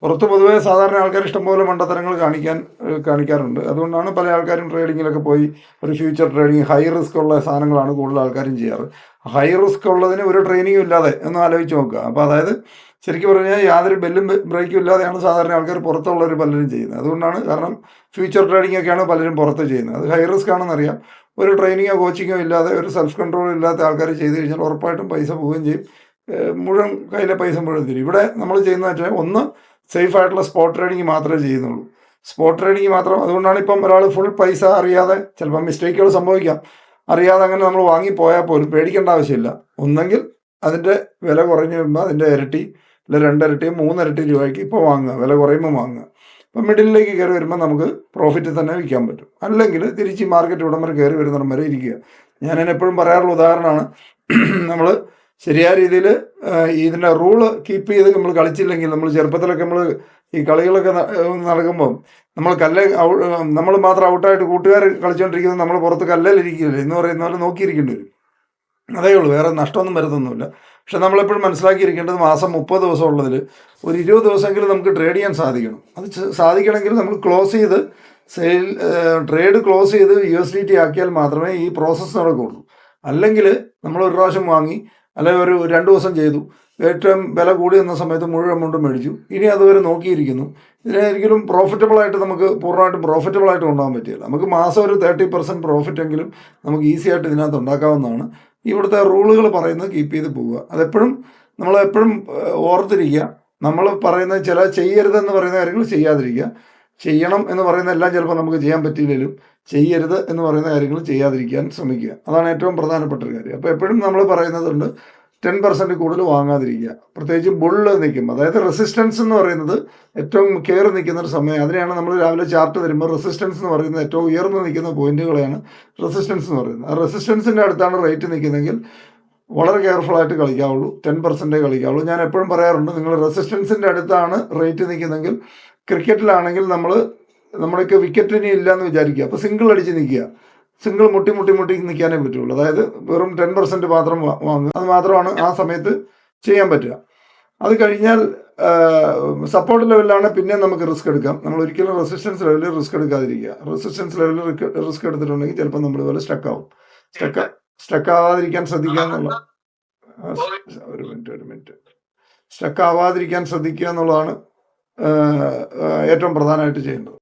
പുറത്ത് പൊതുവേ സാധാരണ ആൾക്കാർ ഇഷ്ടംപോലെ മണ്ടത്തരങ്ങൾ കാണിക്കാറുണ്ട്. അതുകൊണ്ടാണ് പല ആൾക്കാരും ട്രേഡിങ്ങിലൊക്കെ പോയി ഒരു ഫ്യൂച്ചർ ട്രേഡിങ് ഹൈ റിസ്ക് ഉള്ള സാധനങ്ങളാണ് കൂടുതൽ ആൾക്കാരും ചെയ്യാറ്. ഹൈ റിസ്ക് ഉള്ളതിന് ഒരു ട്രെയിനിങ്ങും ഇല്ലാതെ എന്ന് ആലോചിച്ച് നോക്കുക. അപ്പോൾ അതായത് ശരിക്കും പറഞ്ഞാൽ യാതൊരു ബെല്ലും ബ്രേക്കും ഇല്ലാതെയാണ് സാധാരണ ആൾക്കാർ പുറത്തുള്ളവർ പലരും ചെയ്യുന്നത്. അതുകൊണ്ടാണ് കാരണം ഫ്യൂച്ചർ ട്രേഡിംഗ് ഒക്കെയാണ് പലരും പുറത്ത് ചെയ്യുന്നത്. അത് ഹൈ റിസ്ക് ആണെന്നറിയാം. ഒരു ട്രെയിനിങ്ങോ കോച്ചിങ്ങോ ഇല്ലാതെ ഒരു സെൽഫ് കൺട്രോൾ ഇല്ലാത്ത ആൾക്കാർ ചെയ്ത് കഴിഞ്ഞാൽ ഉറപ്പായിട്ടും പൈസ പോവുകയും ചെയ്യും. മുഴുവൻ കയ്യിലെ പൈസ മുഴുവൻ തരും. ഇവിടെ നമ്മൾ ചെയ്യുന്നത് വെച്ചാൽ ഒന്ന് സേഫ് ആയിട്ടുള്ള സ്പോട്ട് ട്രേഡിങ് മാത്രമേ ചെയ്യുന്നുള്ളൂ. സ്പോട്ട് ട്രേഡിങ് മാത്രം. അതുകൊണ്ടാണ് ഇപ്പം ഒരാൾ ഫുൾ പൈസ അറിയാതെ, ചിലപ്പോൾ മിസ്റ്റേക്കുകൾ സംഭവിക്കാം, അറിയാതെ അങ്ങനെ നമ്മൾ വാങ്ങിപ്പോയാൽ പോലും പേടിക്കേണ്ട ആവശ്യമില്ല. ഒന്നെങ്കിൽ അതിൻ്റെ വില കുറഞ്ഞു വരുമ്പോൾ അതിൻ്റെ ഇരട്ടി അല്ല 2 ഇരട്ടിയോ 3 ഇരട്ടി രൂപയ്ക്ക് ഇപ്പോൾ വാങ്ങുക, വില കുറയുമ്പോൾ വാങ്ങുക. അപ്പം മിഡിലേക്ക് കയറി വരുമ്പോൾ നമുക്ക് പ്രോഫിറ്റ് തന്നെ വിൽക്കാൻ പറ്റും. അല്ലെങ്കിൽ തിരിച്ച് ഈ മാർക്കറ്റ് ഇവിടം വരെ കയറി വരുന്നിടം വരെ ഇരിക്കുക. ഞാനെപ്പോഴും പറയാറുള്ള ഉദാഹരണമാണ്, നമ്മൾ ശരിയായ രീതിയിൽ ഇതിൻ്റെ റൂള് കീപ്പ് ചെയ്ത് നമ്മൾ കളിച്ചില്ലെങ്കിൽ, നമ്മൾ ചെറുപ്പത്തിലൊക്കെ നമ്മൾ ഈ കളികളൊക്കെ നടക്കുമ്പം നമ്മൾ മാത്രം ഔട്ടായിട്ട് കൂട്ടുകാർ കളിച്ചുകൊണ്ടിരിക്കുന്നത് നമ്മൾ പുറത്ത് കല്ലിലിരിക്കില്ലേ എന്ന് പറയുന്ന പോലെ നോക്കിയിരിക്കേണ്ടി വരും. അതേ ഉള്ളൂ, വേറെ നഷ്ടമൊന്നും വരുന്നൊന്നുമില്ല. പക്ഷെ നമ്മളെപ്പോഴും മനസ്സിലാക്കിയിരിക്കേണ്ടത് മാസം 30 ദിവസം ഉള്ളതിൽ ഒരു 20 ദിവസമെങ്കിലും നമുക്ക് ട്രേഡ് ചെയ്യാൻ സാധിക്കണം. അത് സാധിക്കണമെങ്കിൽ നമ്മൾ ട്രേഡ് ക്ലോസ് ചെയ്ത് USDT ആക്കിയാൽ മാത്രമേ ഈ പ്രോസസ്സ് നടക്കുകയുള്ളൂ. അല്ലെങ്കിൽ നമ്മൾ ഒരു പ്രാവശ്യം വാങ്ങി, അല്ലെങ്കിൽ ഒരു 2 ദിവസം ചെയ്തു, ഏറ്റവും വില കൂടി എന്ന സമയത്ത് മുഴുവൻ എമൗണ്ടും മേടിച്ചു, ഇനി അതുവരെ നോക്കിയിരിക്കുന്നു. ഇതിനൊരിക്കലും പൂർണ്ണമായിട്ട് പ്രോഫിറ്റബിളായിട്ട് കൊണ്ടുപോകാൻ പറ്റില്ല. നമുക്ക് മാസം ഒരു 30% പ്രോഫിറ്റ് എങ്കിലും നമുക്ക് ഈസി ആയിട്ട് ഇതിനകത്ത് ഉണ്ടാക്കാവുന്നതാണ്. ഇവിടുത്തെ റൂളുകൾ പറയുന്നത് കീപ്പ് ചെയ്ത് പോവുക. നമ്മളെപ്പോഴും ഓർത്തിരിക്കുക. നമ്മൾ പറയുന്ന ചെയ്യരുതെന്ന് പറയുന്ന കാര്യങ്ങൾ ചെയ്യാതിരിക്കുക. ചെയ്യണം എന്ന് പറയുന്ന എല്ലാം ചിലപ്പോൾ നമുക്ക് ചെയ്യാൻ പറ്റിയില്ലെങ്കിലും ചെയ്യരുത് എന്ന് പറയുന്ന കാര്യങ്ങൾ ചെയ്യാതിരിക്കാൻ ശ്രമിക്കുക. അതാണ് ഏറ്റവും പ്രധാനപ്പെട്ട ഒരു കാര്യം. അപ്പോൾ എപ്പോഴും നമ്മൾ പറയുന്നതുണ്ട് 10% കൂടുതൽ വാങ്ങാതിരിക്കുക. പ്രത്യേകിച്ച് ബുള്ള് നിൽക്കുമ്പോൾ, അതായത് റെസിസ്റ്റൻസ് എന്ന് പറയുന്നത് ഏറ്റവും കയറി നിൽക്കുന്ന ഒരു സമയം. അതിനെയാണ് നമ്മൾ രാവിലെ ചാർട്ട് വരുമ്പോൾ റെസിസ്റ്റൻസ് എന്ന് പറയുന്നത് ഏറ്റവും ഉയർന്നു നിൽക്കുന്ന പോയിന്റുകളെയാണ് റെസിസ്റ്റൻസ് എന്ന് പറയുന്നത്. ആ റെസിസ്റ്റൻസിൻ്റെ അടുത്താണ് റേറ്റ് നിൽക്കുന്നതെങ്കിൽ വളരെ കെയർഫുള്ളായിട്ട് കളിക്കാവുള്ളൂ. 10% കളിക്കാവുള്ളൂ. ഞാൻ എപ്പോഴും പറയാറുണ്ട്, നിങ്ങൾ റെസിസ്റ്റൻസിൻ്റെ അടുത്താണ് റേറ്റ് നിൽക്കുന്നതെങ്കിൽ, ക്രിക്കറ്റിലാണെങ്കിൽ നമ്മൾക്ക് വിക്കറ്റിന് ഇല്ലയെന്ന് വിചാരിക്കുക, അപ്പോൾ സിംഗിൾ അടിച്ച് നിൽക്കുക. സിംഗിൾ മുട്ടി നിൽക്കാനേ പറ്റുള്ളൂ. അതായത് വെറും 10% മാത്രം വാങ്ങുക. അത് മാത്രമാണ് ആ സമയത്ത് ചെയ്യാൻ പറ്റുക. അത് കഴിഞ്ഞാൽ സപ്പോർട്ട് ലെവലിലാണ് പിന്നെ നമുക്ക് റിസ്ക് എടുക്കാം. നമ്മൾ ഒരിക്കലും റെസിസ്റ്റൻസ് ലെവലിൽ റിസ്ക് എടുക്കാതിരിക്കുക. റെസിസ്റ്റൻസ് ലെവലിൽ റിസ്ക് എടുത്തിട്ടുണ്ടെങ്കിൽ ചിലപ്പോൾ നമ്മൾ ഇതുപോലെ സ്റ്റക്ക് ആവാതിരിക്കാൻ ശ്രദ്ധിക്കുക എന്നുള്ള ഒരു മിനിറ്റ് സ്റ്റക്ക് ആവാതിരിക്കാൻ ശ്രദ്ധിക്കുക എന്നുള്ളതാണ് ഏറ്റവും പ്രധാനമായിട്ട് ചെയ്യേണ്ടത്.